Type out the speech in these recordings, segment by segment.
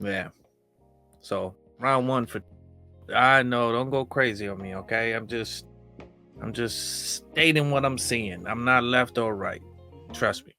Yeah. So round one for I know, don't go crazy on me, okay? I'm just stating what I'm seeing. I'm not left or right. Trust me.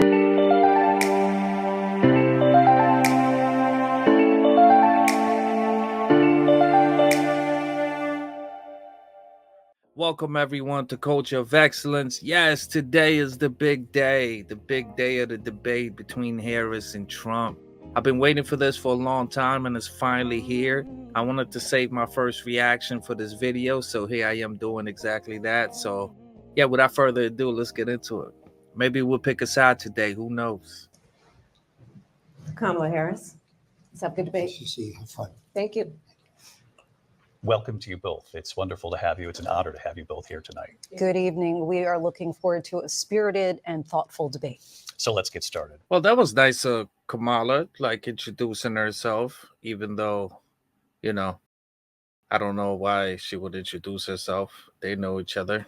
Welcome everyone to Culture of Excellence. Yes, today is the big day of the debate between Harris and Trump. I've been waiting for this for a long time and it's finally here. I wanted to save my first reaction for this video, so here I am doing exactly that. So, yeah, without further ado, let's get into it. Maybe we'll pick a side today, who knows? Kamala Harris. Let's have a good debate. Have fun. Thank you. Welcome to you both. It's wonderful to have you. It's an honor to have you both here tonight. Good evening. We are looking forward to a spirited and thoughtful debate. So let's get started. Well, that was nice of Kamala, like introducing herself, even though, I don't know why she would introduce herself. They know each other.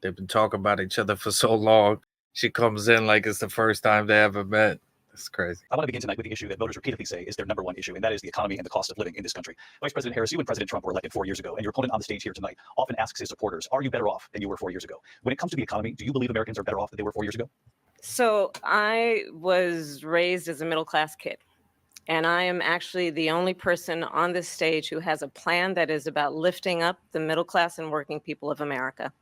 They've been talking about each other for so long. She comes in like it's the first time they ever met. It's crazy. I want to begin tonight with the issue that voters repeatedly say is their number one issue, and that is the economy and the cost of living in this country. Vice President Harris, you and President Trump were elected 4 years ago, and your opponent on the stage here tonight often asks his supporters, are you better off than you were 4 years ago? When it comes to the economy, do you believe Americans are better off than they were 4 years ago? So I was raised as a middle-class kid, and I am actually the only person on this stage who has a plan that is about lifting up the middle class and working people of America.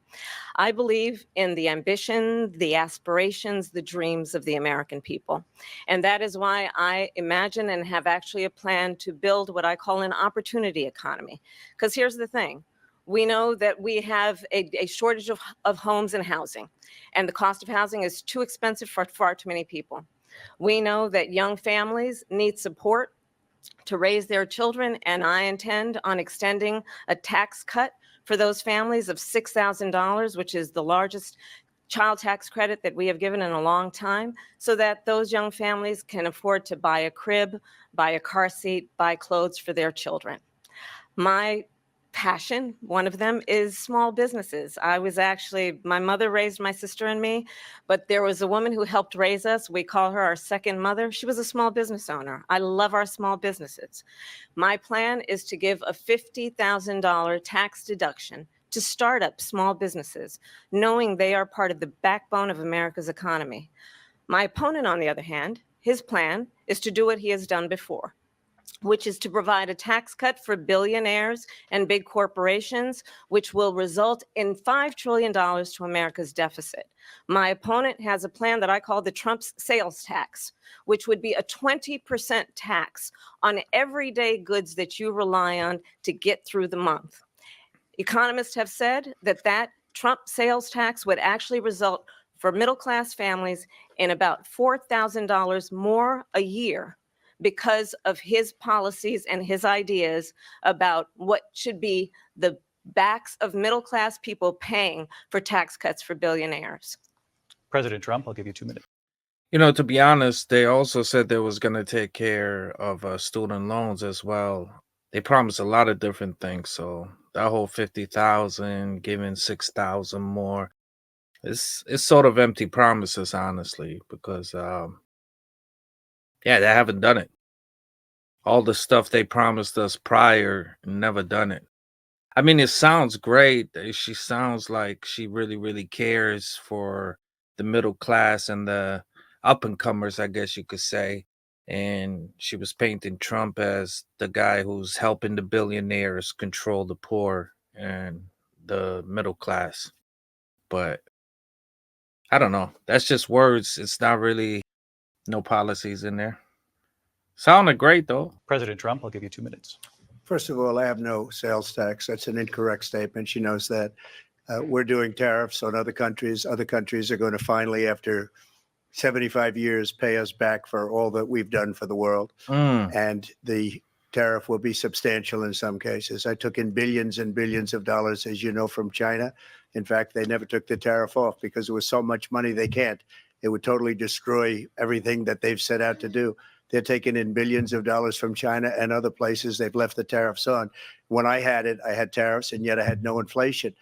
I believe in the ambition, the aspirations, the dreams of the American people. And that is why I imagine and have actually a plan to build what I call an opportunity economy. Because here's the thing. We know that we have a shortage of homes and housing, and the cost of housing is too expensive for far too many people. We know that young families need support to raise their children, and I intend on extending a tax cut for those families of $6,000, which is the largest child tax credit that we have given in a long time, so that those young families can afford to buy a crib, buy a car seat, buy clothes for their children. My passion, one of them, is small businesses. My mother raised my sister and me, but there was a woman who helped raise us. We call her our second mother. She was a small business owner. I love our small businesses. My plan is to give a $50,000 tax deduction to start up small businesses, knowing they are part of the backbone of America's economy. My opponent, on the other hand, his plan is to do what he has done before, which is to provide a tax cut for billionaires and big corporations, which will result in $5 trillion to America's deficit. My opponent has a plan that I call the Trump's sales tax, which would be a 20% tax on everyday goods that you rely on to get through the month. Economists have said that Trump sales tax would actually result for middle-class families in about $4,000 more a year, because of his policies and his ideas about what should be the backs of middle-class people paying for tax cuts for billionaires. President Trump, I'll give you 2 minutes. To be honest, they also said they was going to take care of student loans as well. They promised a lot of different things. So that whole 50,000, giving 6,000 more, it's sort of empty promises, honestly, because they haven't done it. All the stuff they promised us prior, never done it. I mean, it sounds great. She sounds like she really, really cares for the middle class and the up and comers, I guess you could say. And she was painting Trump as the guy who's helping the billionaires control the poor and the middle class. But I don't know. That's just words. It's not really no policies in there. Sounded great, though. President Trump, I'll give you 2 minutes. First of all, I have no sales tax. That's an incorrect statement. She knows that. We're doing tariffs on other countries. Other countries are going to finally, after 75 years, pay us back for all that we've done for the world. And the tariff will be substantial in some cases. I took in billions and billions of dollars, as you know, from China. In fact, they never took the tariff off because there was so much money they can't. It would totally destroy everything that they've set out to do. They're taking in billions of dollars from China and other places. They've left the tariffs on. When I had it, I had tariffs, and yet I had no inflation.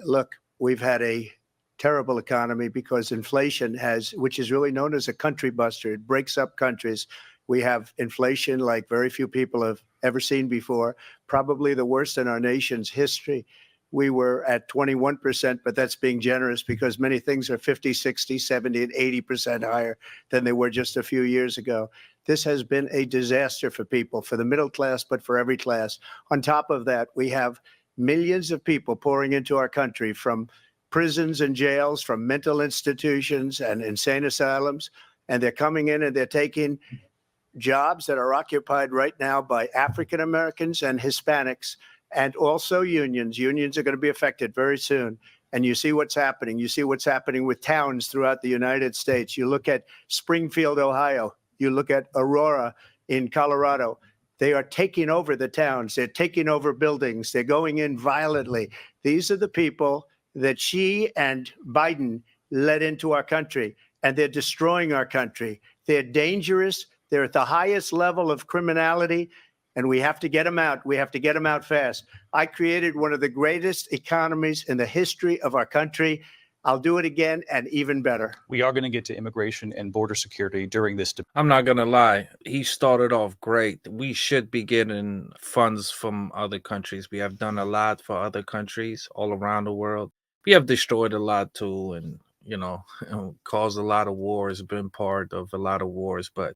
Look, we've had a terrible economy because inflation which is really known as a country buster. It breaks up countries. We have inflation like very few people have ever seen before, probably the worst in our nation's history. We were at 21%, but that's being generous because many things are 50, 60, 70, and 80% higher than they were just a few years ago. This has been a disaster for people, for the middle class, but for every class. On top of that, we have millions of people pouring into our country from prisons and jails, from mental institutions and insane asylums, and they're coming in and they're taking jobs that are occupied right now by African Americans and Hispanics, and also unions. Unions are going to be affected very soon. And you see what's happening. You see what's happening with towns throughout the United States. You look at Springfield, Ohio. You look at Aurora in Colorado. They are taking over the towns. They're taking over buildings. They're going in violently. These are the people that Xi and Biden led into our country, and they're destroying our country. They're dangerous. They're at the highest level of criminality, and we have to get them out. We have to get them out fast. I created one of the greatest economies in the history of our country. I'll do it again and even better. We are going to get to immigration and border security during this debate. I'm not gonna lie. He started off great. We should be getting funds from other countries. We have done a lot for other countries all around the world. We have destroyed a lot too, and caused a lot of wars, been part of a lot of wars. But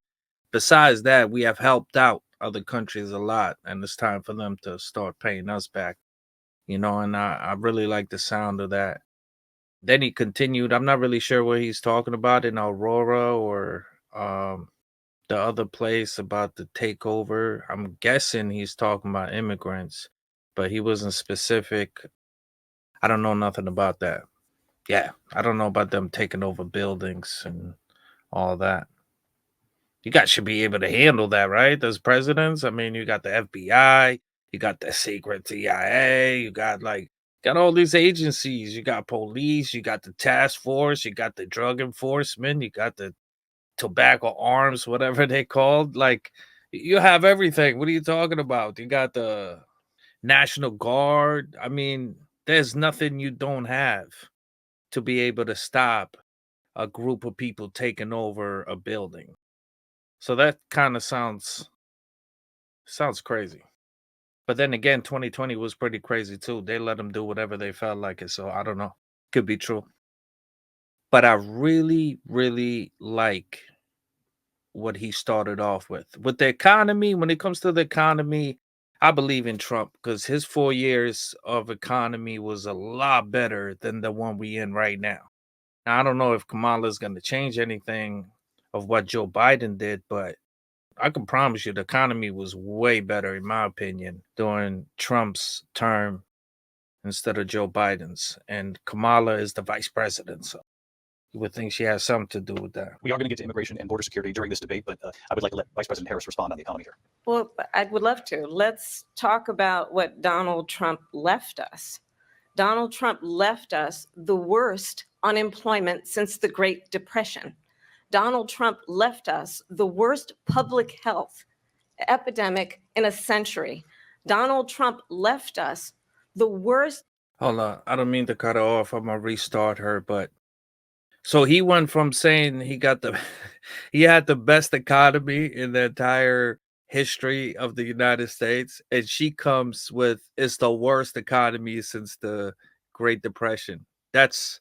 besides that, we have helped out other countries a lot, and it's time for them to start paying us back. And I really like the sound of that. Then he continued. I'm not really sure what he's talking about in Aurora or the other place about the takeover. I'm guessing he's talking about immigrants, but he wasn't specific. I don't know nothing about that. Yeah, I don't know about them taking over buildings and all that. You guys should be able to handle that, right? As presidents, I mean, you got the FBI, you got the secret CIA, you got all these agencies, you got police, you got the task force, you got the drug enforcement, you got the tobacco arms, whatever they called. Like, you have everything. What are you talking about? You got the National Guard. I mean, there's nothing you don't have to be able to stop a group of people taking over a building. So that kind of sounds crazy. But then again, 2020 was pretty crazy too. They let them do whatever they felt like it. So I don't know. Could be true. But I really, really like what he started off with. With the economy, when it comes to the economy, I believe in Trump because his 4 years of economy was a lot better than the one we in right now. Now, I don't know if Kamala is going to change anything of what Joe Biden did, but I can promise you the economy was way better, in my opinion, during Trump's term instead of Joe Biden's. And Kamala is the vice president, so you would think she has something to do with that. We are going to get to immigration and border security during this debate, but I would like to let Vice President Harris respond on the economy here. Well, I would love to. Let's talk about what Donald Trump left us. Donald Trump left us the worst unemployment since the Great Depression. Donald Trump left us the worst public health epidemic in a century. Donald Trump left us the worst. Hold on. I don't mean to cut her off. I'm going to restart her, but so he went from saying he had the best economy in the entire history of the United States, and she comes with it's the worst economy since the Great Depression. That's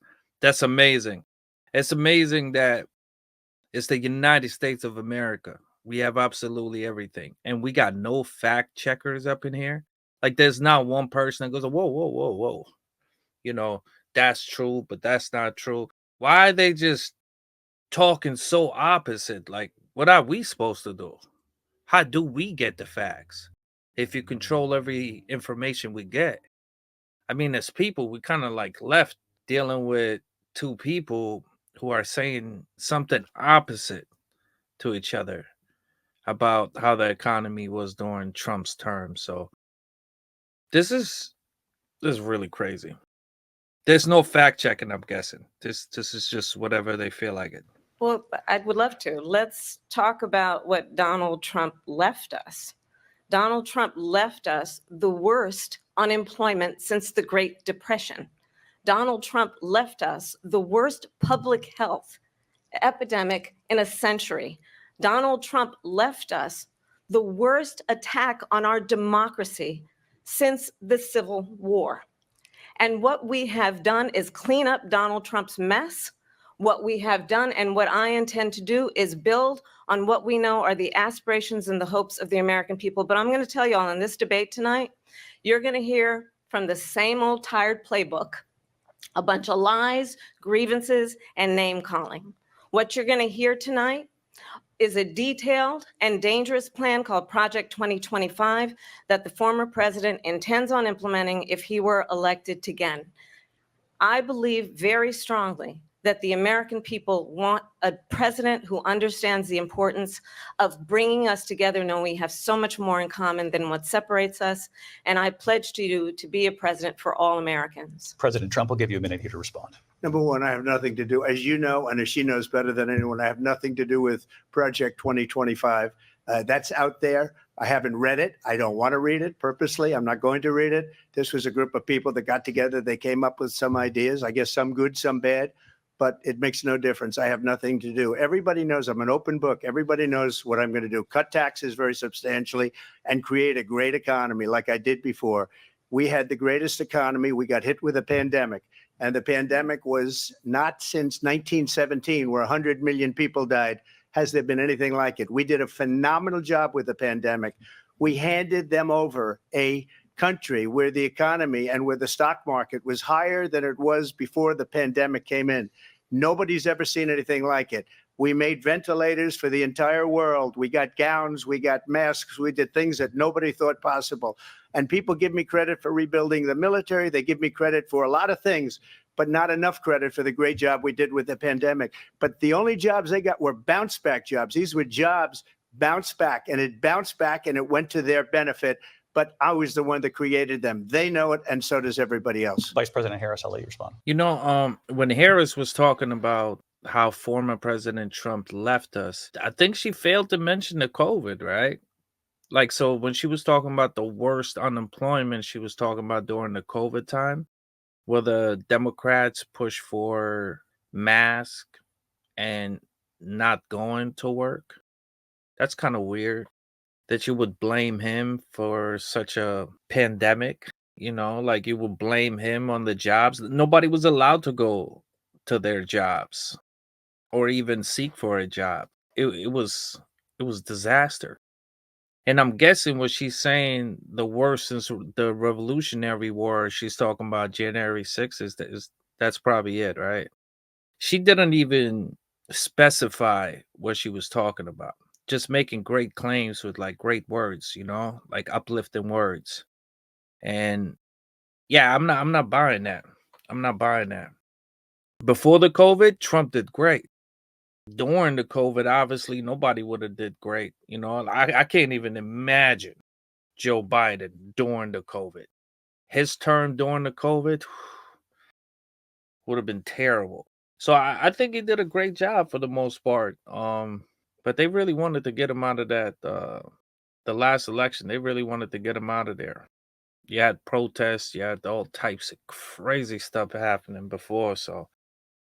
amazing. It's amazing that it's the United States of America. We have absolutely everything, and we got no fact checkers up in here. Like, there's not one person that goes, "Whoa, whoa, whoa, whoa," that's true, but that's not true. Why are they just talking so opposite? Like, what are we supposed to do? How do we get the facts if you control every information we get? I mean, as people, we kind of like left dealing with two people who are saying something opposite to each other about how the economy was during Trump's term. So this is really crazy. There's no fact checking, I'm guessing. This is just whatever they feel like it. Well, I would love to. Let's talk about what Donald Trump left us. Donald Trump left us the worst unemployment since the Great Depression. Donald Trump left us the worst public health epidemic in a century. Donald Trump left us the worst attack on our democracy since the Civil War. And what we have done is clean up Donald Trump's mess. What we have done and what I intend to do is build on what we know are the aspirations and the hopes of the American people. But I'm going to tell you all in this debate tonight, you're going to hear from the same old tired playbook, a bunch of lies, grievances, and name calling. What you're going to hear tonight is a detailed and dangerous plan called Project 2025 that the former president intends on implementing if he were elected again. I believe very strongly that the American people want a president who understands the importance of bringing us together, knowing we have so much more in common than what separates us. And I pledge to you to be a president for all Americans. President Trump, will give you a minute here to respond. Number one, I have nothing to do, as you know, and as she knows better than anyone, I have nothing to do with Project 2025. That's out there. I haven't read it. I don't want to read it purposely. I'm not going to read it. This was a group of people that got together. They came up with some ideas, I guess some good, some bad, but it makes no difference. I have nothing to do. Everybody knows I'm an open book. Everybody knows what I'm going to do. Cut taxes very substantially and create a great economy like I did before. We had the greatest economy. We got hit with a pandemic. And the pandemic was not since 1917, where 100 million people died, has there been anything like it. We did a phenomenal job with the pandemic. We handed them over a country where the economy and where the stock market was higher than it was before the pandemic came in. Nobody's ever seen anything like it. We made ventilators for the entire world. We got gowns, we got masks, we did things that nobody thought possible. And people give me credit for rebuilding the military. They give me credit for a lot of things, but not enough credit for the great job we did with the pandemic. But the only jobs they got were bounce back jobs. These were jobs bounced back, and it bounced back and it went to their benefit. But I was the one that created them. They know it, and so does everybody else. Vice President Harris, I'll let you respond. You know, when Harris was talking about how former President Trump left us, I think she failed to mention the COVID, right? Like, so when she was talking about the worst unemployment, she was talking about during the COVID time, where the Democrats push for mask and not going to work. That's kind of weird that you would blame him for such a pandemic, you know, like you would blame him on the jobs. Nobody was allowed to go to their jobs or even seek for a job. It was disaster. And I'm guessing what she's saying, the worst since the Revolutionary War, she's talking about January 6th, that's probably it, right? She didn't even specify what she was talking about. Just making great claims with like great words, you know, like uplifting words. And yeah, I'm not buying that. I'm not buying that. Before the COVID, Trump did great. During the COVID, obviously nobody would have did great. You know, I can't even imagine Joe Biden during the COVID. His term during the COVID would have been terrible. So I think he did a great job for the most part. But they really wanted to get him out of that the last election. They really wanted to get him out of there. You had protests, you had all types of crazy stuff happening before. So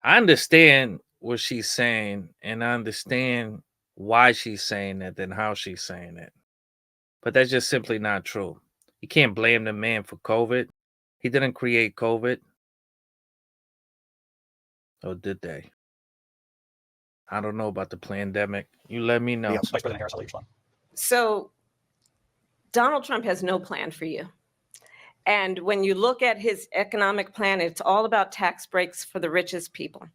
I understand what she's saying, and I understand why she's saying it and how she's saying it. But that's just simply not true. You can't blame the man for COVID. He didn't create COVID. Or did they? I don't know about the pandemic. You let me know. Vice President Harris, I'll let you respond. So Donald Trump has no plan for you. And when you look at his economic plan, it's all about tax breaks for the richest people.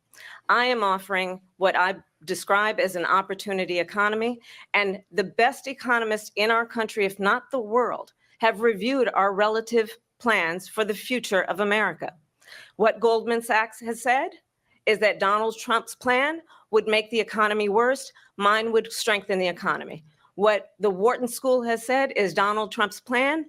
I am offering what I describe as an opportunity economy. And the best economists in our country, if not the world, have reviewed our relative plans for the future of America. What Goldman Sachs has said is that Donald Trump's plan would make the economy worse. Mine would strengthen the economy. What the Wharton School has said is Donald Trump's plan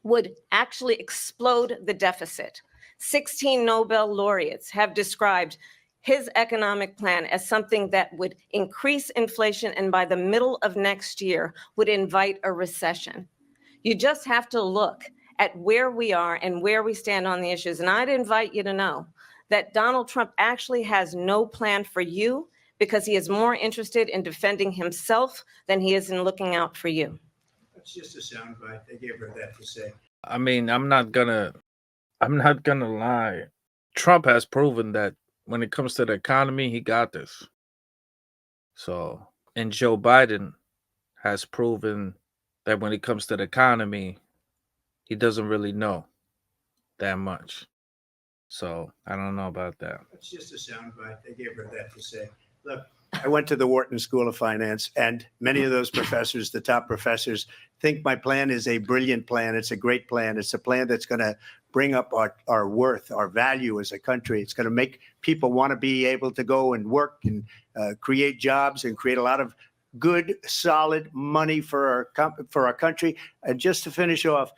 would actually explode the deficit. 16 Nobel laureates have described his economic plan as something that would increase inflation and by the middle of next year would invite a recession. You just have to look at where we are and where we stand on the issues. And I'd invite you to know that Donald Trump actually has no plan for you because he is more interested in defending himself than he is in looking out for you. That's just a soundbite. They gave her that to say. I mean, I'm not gonna lie. Trump has proven that when it comes to the economy, he got this. So, and Joe Biden has proven that when it comes to the economy, he doesn't really know that much. So, I don't know about that. That's just a soundbite. They gave her that to say. Look, I went to the Wharton School of Finance, and many of those professors, the top professors, think my plan is a brilliant plan. It's a great plan. It's a plan that's going to bring up our worth, our value as a country. It's going to make people want to be able to go and work and create jobs and create a lot of good, solid money for our country. And just to finish off,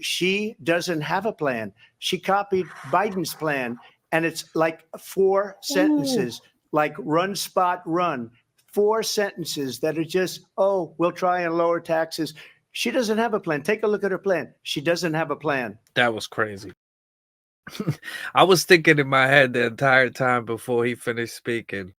she doesn't have a plan. She copied Biden's plan, and it's like 4 sentences, like run, spot, run. 4 sentences that are just, oh, we'll try and lower taxes. She doesn't have a plan. Take a look at her plan. She doesn't have a plan. That was crazy. I was thinking in my head the entire time before he finished speaking.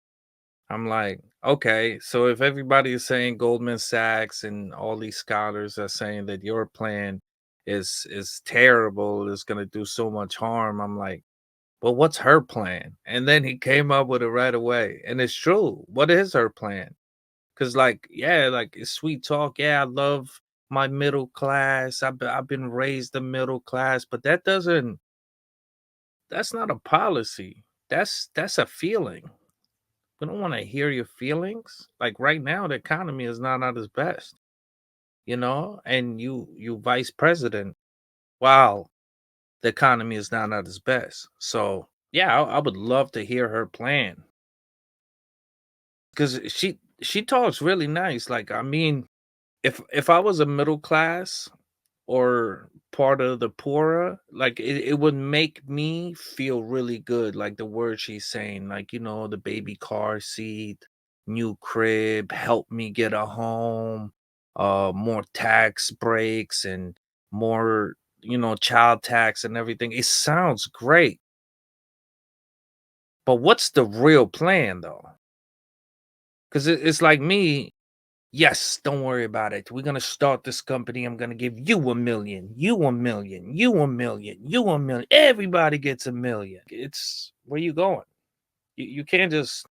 I'm like, okay, so if everybody is saying Goldman Sachs and all these scholars are saying that your plan is terrible, is going to do so much harm, I'm like, well, what's her plan? And then he came up with it right away. And it's true. What is her plan? Because, like, yeah, like it's sweet talk. Yeah, I love my middle class. I've been raised the middle class, but that's not a policy. That's a feeling. We don't want to hear your feelings. Like right now, the economy is not at its best, and you vice president. Wow, the economy is not at its best. So yeah, I would love to hear her plan because she talks really nice. Like I mean, if I was a middle class or part of the poorer, like it would make me feel really good. Like the words she's saying, like, the baby car seat, new crib, help me get a home, more tax breaks and more, child tax and everything. It sounds great. But what's the real plan though? Because it's like me. Yes, don't worry about it. We're gonna start this company. I'm gonna give you $1 million, you $1 million, you $1 million, you $1 million. Everybody gets $1 million. It's where you going? You can't just.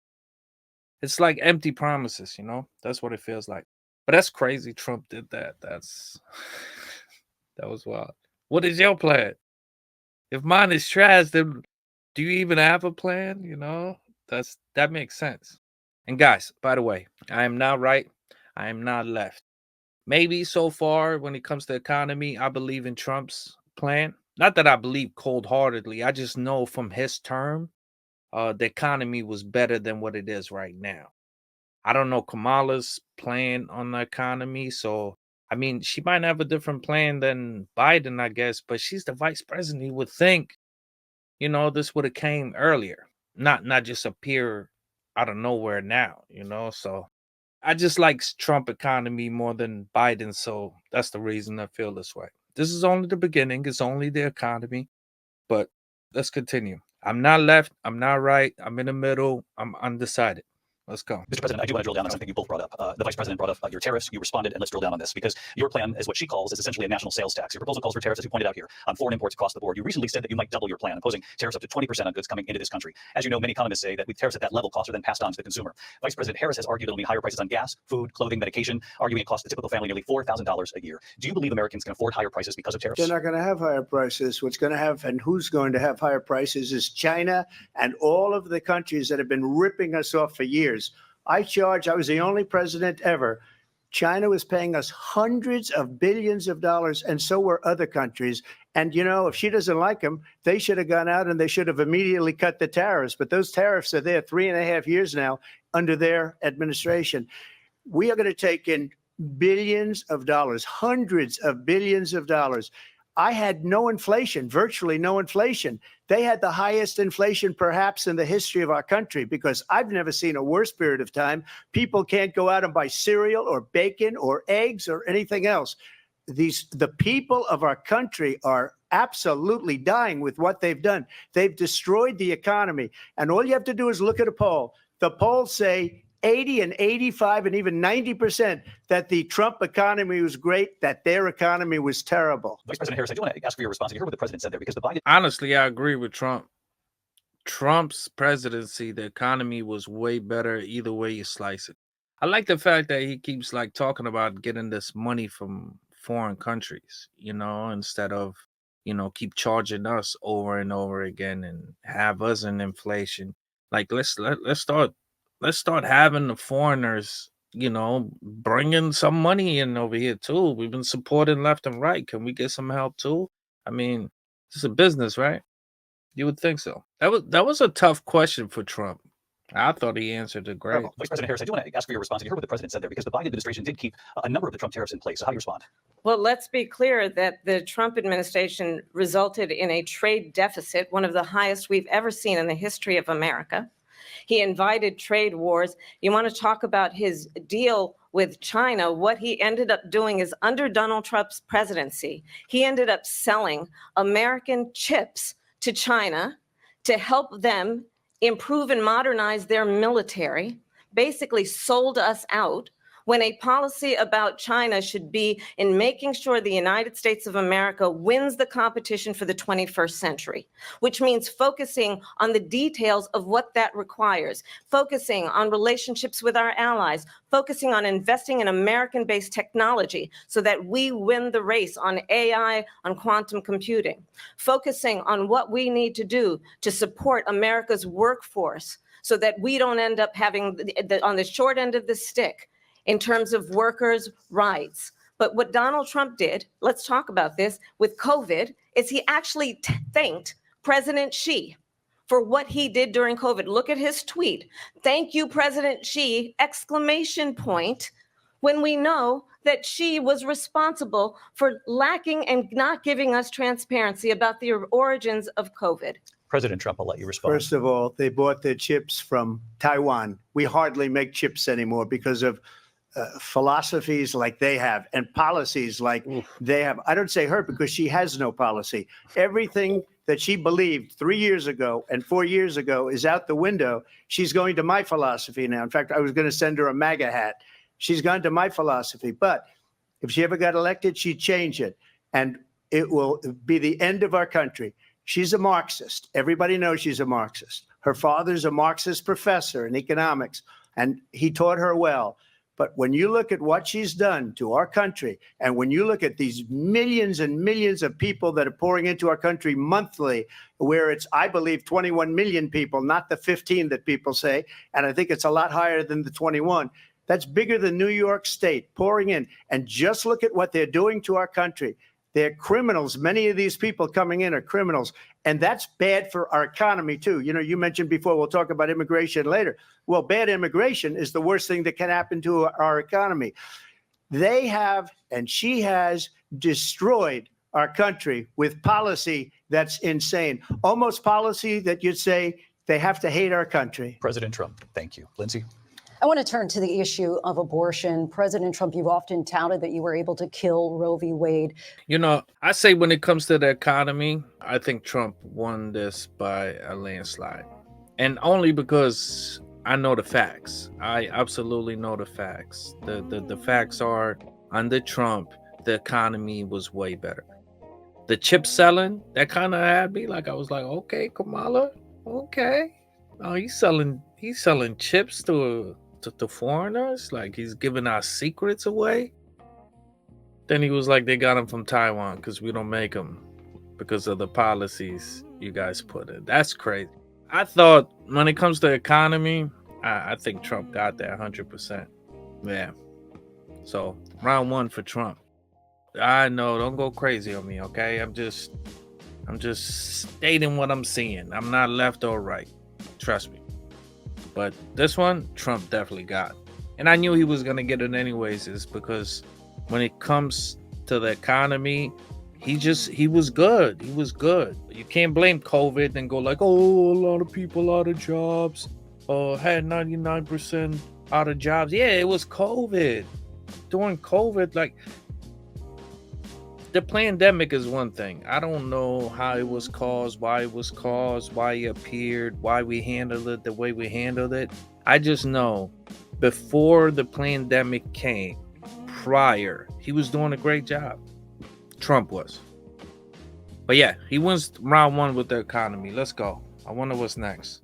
It's like empty promises, That's what it feels like. But that's crazy. Trump did that. That was wild. What is your plan? If mine is trash, then do you even have a plan? That makes sense. And guys, by the way, I am not right. I am not left. Maybe so far when it comes to economy, I believe in Trump's plan. Not that I believe cold-heartedly. I just know from his term, the economy was better than what it is right now. I don't know Kamala's plan on the economy. So, I mean, she might have a different plan than Biden, I guess, but she's the vice president. You would think, this would have came earlier, not just appear out of nowhere now, So I just like Trump economy more than Biden, so that's the reason I feel this way. This is only the beginning. It's only the economy, but let's continue. I'm not left. I'm not right. I'm in the middle. I'm undecided. Let's go. Mr. President, I do want to drill down on something you both brought up. The Vice President brought up your tariffs. You responded, and let's drill down on this because your plan is what she calls is essentially a national sales tax. Your proposal calls for tariffs, as you pointed out here, on foreign imports across the board. You recently said that you might double your plan, imposing tariffs up to 20% on goods coming into this country. As you know, many economists say that with tariffs at that level, costs are then passed on to the consumer. Vice President Harris has argued it'll mean higher prices on gas, food, clothing, medication, arguing it costs the typical family nearly $4,000 a year. Do you believe Americans can afford higher prices because of tariffs? They're not going to have higher prices. What's going to have and who's going to have higher prices is China and all of the countries that have been ripping us off for years. I was the only president ever. China was paying us hundreds of billions of dollars, and so were other countries. And, if she doesn't like them, they should have gone out and they should have immediately cut the tariffs. But those tariffs are there 3.5 years now under their administration. We are going to take in billions of dollars, hundreds of billions of dollars. I had no inflation, virtually no inflation. They had the highest inflation perhaps in the history of our country because I've never seen a worse period of time. People can't go out and buy cereal or bacon or eggs or anything else. The people of our country are absolutely dying with what they've done. They've destroyed the economy. And all you have to do is look at a poll. The polls say 80 and 85 and even 90% that the Trump economy was great, that their economy was terrible. Vice President Harris, I do want to ask for your response. You heard what the president said there, because the Biden Honestly, I agree with Trump. Trump's presidency, the economy was way better either way you slice it. I like the fact that he keeps like talking about getting this money from foreign countries, instead of, keep charging us over and over again and have us in inflation. Like let's start having the foreigners, bringing some money in over here too. We've been supporting left and right. Can we get some help too? I mean, it's a business, right? You would think so. That was a tough question for Trump. I thought he answered it great. Vice President Harris, I do want to ask for your response. You heard what the president said there, because the Biden administration did keep a number of the Trump tariffs in place. So how do you respond? Well, let's be clear that the Trump administration resulted in a trade deficit, one of the highest we've ever seen in the history of America. He invited trade wars. You want to talk about his deal with China? What he ended up doing is, under Donald Trump's presidency, he ended up selling American chips to China to help them improve and modernize their military, basically sold us out, when a policy about China should be in making sure the United States of America wins the competition for the 21st century, which means focusing on the details of what that requires, focusing on relationships with our allies, focusing on investing in American-based technology so that we win the race on AI, on quantum computing, focusing on what we need to do to support America's workforce so that we don't end up having on the short end of the stick in terms of workers' rights. But what Donald Trump did, let's talk about this, with COVID, is he actually thanked President Xi for what he did during COVID. Look at his tweet. Thank you, President Xi, exclamation point, when we know that Xi was responsible for lacking and not giving us transparency about the origins of COVID. President Trump, I'll let you respond. First of all, they bought their chips from Taiwan. We hardly make chips anymore because of philosophies like they have and policies like they have. I don't say her because she has no policy. Everything that she believed 3 years ago and 4 years ago is out the window. She's going to my philosophy now. In fact, I was going to send her a MAGA hat. She's gone to my philosophy. But if she ever got elected, she'd change it. And it will be the end of our country. She's a Marxist. Everybody knows she's a Marxist. Her father's a Marxist professor in economics, and he taught her well. But when you look at what she's done to our country, and when you look at these millions and millions of people that are pouring into our country monthly, where it's, I believe, 21 million people, not the 15 that people say, and I think it's a lot higher than the 21. That's bigger than New York State pouring in. And just look at what they're doing to our country. They're criminals. Many of these people coming in are criminals. And that's bad for our economy, too. You know, you mentioned before, we'll talk about immigration later. Well, bad immigration is the worst thing that can happen to our economy. They have, and she has, destroyed our country with policy that's insane. Almost policy that you'd say they have to hate our country. President Trump, thank you. Lindsay? I want to turn to the issue of abortion. President Trump, you've often touted that you were able to kill Roe v. Wade. You know, I say when it comes to the economy, I think Trump won this by a landslide. And only because I know the facts. I absolutely know the facts. The facts are, under Trump, the economy was way better. The chip selling, that kind of had me like, I was like, okay, Kamala, okay. Oh, he's selling chips to foreigners, like he's giving our secrets away. Then he was like, they got them from Taiwan because we don't make them because of the policies you guys put in. That's crazy. I thought when it comes to economy, I think Trump got that 100%. Yeah. So round one for Trump. I know, don't go crazy on me, okay? I'm just stating what I'm seeing. I'm not left or right. Trust me. But this one, Trump definitely got. And I knew he was going to get it anyways, is because when it comes to the economy, he was good. He was good. You can't blame COVID and go like, oh, a lot of people out of jobs. Had 99% out of jobs. Yeah, it was COVID. During COVID, like, the pandemic is one thing. I don't know how it was caused, why it appeared, why we handled it the way we handled it. I just know before the pandemic came, prior, he was doing a great job. Trump was. But yeah, he wins round one with the economy. Let's go. I wonder what's next.